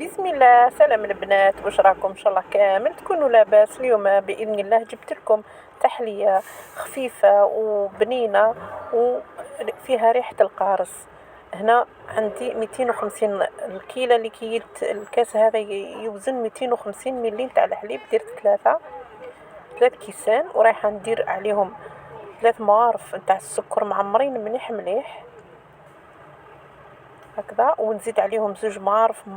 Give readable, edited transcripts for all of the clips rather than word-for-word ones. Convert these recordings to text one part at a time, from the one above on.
بسم الله. سلام البنات، واش راكم؟ ان شاء الله كامل تكونوا لاباس. اليوم باذن الله جبت لكم تحليه خفيفه وبنينه وفيها ريحه القارص. هنا عندي 250 الكيلة اللي كيلت الكاس هذا يوزن 250 ملي تاع الحليب. درت ثلاث كيسان ورايحه ندير عليهم 3 مغارف نتاع السكر معمرين مليح مليح هكذا، ونزيد عليهم 2 مغارف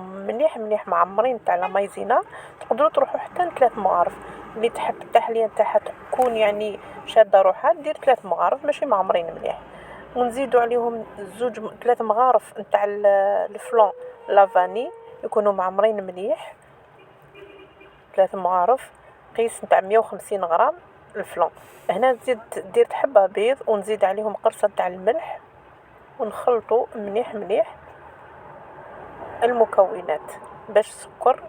مليح معمرين تاع لا مايزينا. تقدروا تروحوا حتى 3 مغارف، اللي تحب التحليه نتاعها تكون يعني شاده روحها دير 3 مغارف ماشي معمرين مليح. ونزيدوا عليهم 3 مغارف نتاع الفلون لافاني يكونوا معمرين مليح. 3 مغارف قيس نتاع 150 غرام الفلون. هنا تزيد دير حبه بيض ونزيد عليهم قرصه تاع الملح ونخلطوا مليح مليح المكونات باش السكر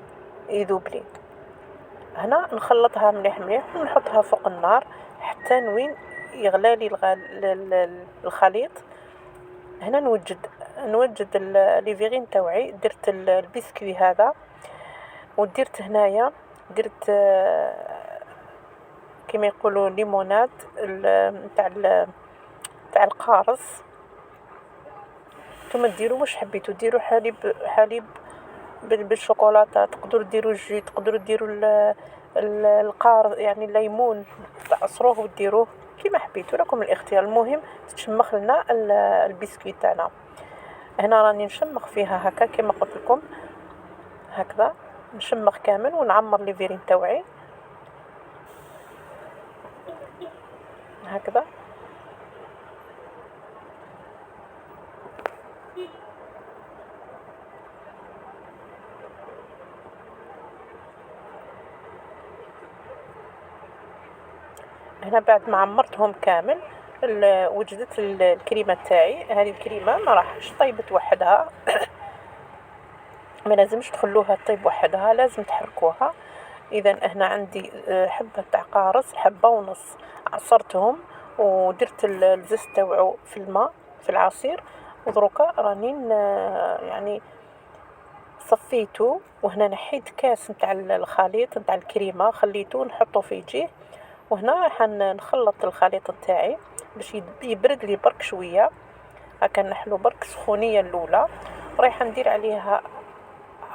يذوب لي. هنا نخلطها مليح مليح ونحطها فوق النار حتى وين يغلى لي الخليط. هنا نوجد لي فيغين تاوعي. درت البسكوي هذا ودرت هنايا درت كما يقولوا ليموناد تاع القارص. نتوما ديروا واش حبيتوا ديروا حليب بالشوكولاته، تقدروا ديروا الجي، تقدروا ديروا القار يعني الليمون تعصروه وديروه كيما حبيتوا، لكم الاختيار. المهم تشمخ لنا البسكويت تاعنا. هنا راني نشمخ فيها هكا كما قلت لكم هكذا، نشمخ كامل ونعمر لي فيرين تاوعي هكذا. هنا بعد ما عمرتهم كامل وجدت الكريمه تاعي. هذه الكريمه ما راحش طيبت وحدها ما لازمش تخلوها طيب وحدها، لازم تحركوها. اذا هنا عندي حبه تاع قارص، حبه ونص عصرتهم ودرت الزيت تاوعو في الماء في العصير، ودروكا راني يعني صفيته. وهنا نحيت كاس نتاع الخليط نتاع الكريمه خليته نحطه في جيه. وهنا راح نخلط الخليط نتاعي باش يبرد لي برك شويه هكا، نحلو برك سخونيه الاولى. رايحه ندير عليها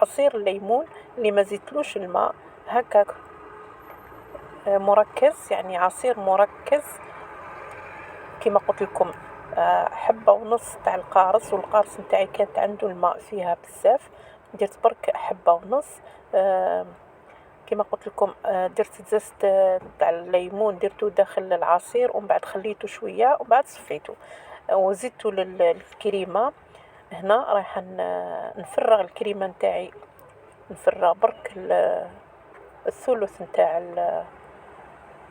عصير الليمون اللي ما زيتلوش الماء هكا مركز، يعني عصير مركز كما قلت لكم. حبه ونص تاع القارص، والقارص نتاعي كانت عنده الماء فيها بزاف، درت برك حبه ونص. كما قلت لكم درت زست تاع الليمون درتو داخل العصير ومن بعد خليته شويه ومن بعد صفيته وزدته للكريمه. هنا رايحه نفرغ الكريمه نتاعي، نفرغ برك الثلث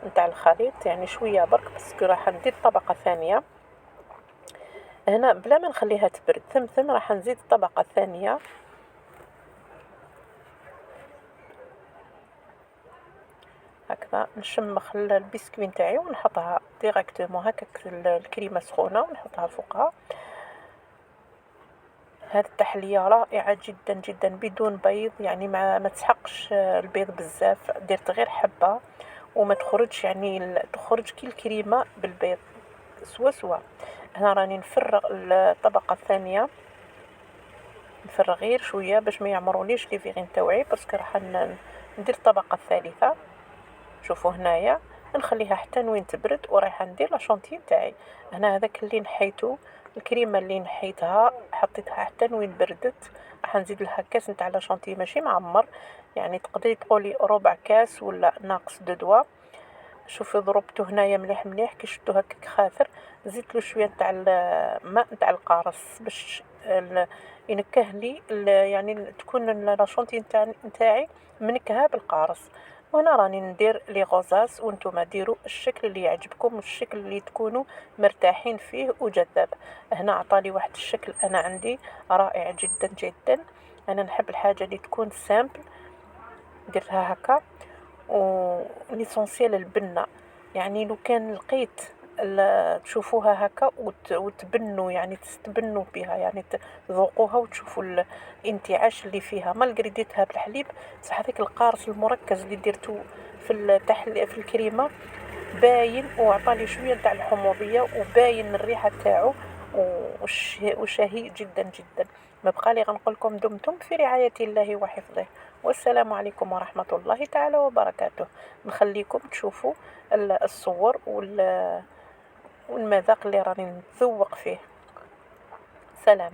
نتاع الخليط، يعني شويه برك بس راح ندير طبقه ثانيه. هنا بلا ما نخليها تبرد ثم راح نزيد الطبقه الثانيه هكذا. نشمخ البسكوي نتاعي ونحطها ديريكتومون هكاك الكريمه سخونه ونحطها فوقها. هذه التحليه رائعه جدا جدا بدون بيض، يعني ما تسحقش البيض بزاف، درت غير حبه وما تخرجش يعني تخرج كي الكريمه بالبيض سوا. هنا راني نفرغ الطبقه الثانيه، نفرغ غير شويه باش ما يعمروليش لي فيغين تاوعي، باسكو راح ندير الطبقه الثالثه. شوفوا هنايا نخليها حتى وين تبرد ورايحه ندير لا شونتي تاعي. هنا هذاك اللي نحيته الكريمه اللي نحيتها حطيتها حتى وين بردت، راح نزيد لها كاس نتاع لا شونتي ماشي معمر، يعني تقدري تقولي ربع كاس ولا ناقص 2 دوا. شوفي ضربته هنايا مليح مليح كي شفتو هكاك خاثر، زدت له شويه نتاع الماء نتاع القارص باش ينكه لي يعني تكون لا شونتي نتاعي منكهه بالقارص. وهنا راني ندير لي غوزاس وانتم ديروا الشكل اللي يعجبكم والشكل اللي تكونوا مرتاحين فيه وجذاب. هنا عطالي واحد الشكل انا عندي رائع جدا جدا. انا نحب الحاجه اللي تكون سامبل، درتها هكا. وليسونسيال البنه، يعني لو كان لقيت تشوفوها هكا وتبنوا، يعني تستبنوا بها، يعني تذوقوها وتشوفوا الانتعاش اللي فيها. مالغري ديتها بالحليب صح، هذاك القارص المركز اللي درتو في الكريمه باين، وعطالي شويه تاع الحموضيه، وباين الريحه تاعو، وشهي جدا جدا. ما بقى لي غنقول لكم دمتم في رعاية الله وحفظه، والسلام عليكم ورحمة الله تعالى وبركاته. نخليكم تشوفوا الصور والمذاق اللي راني نتذوق فيه. سلام.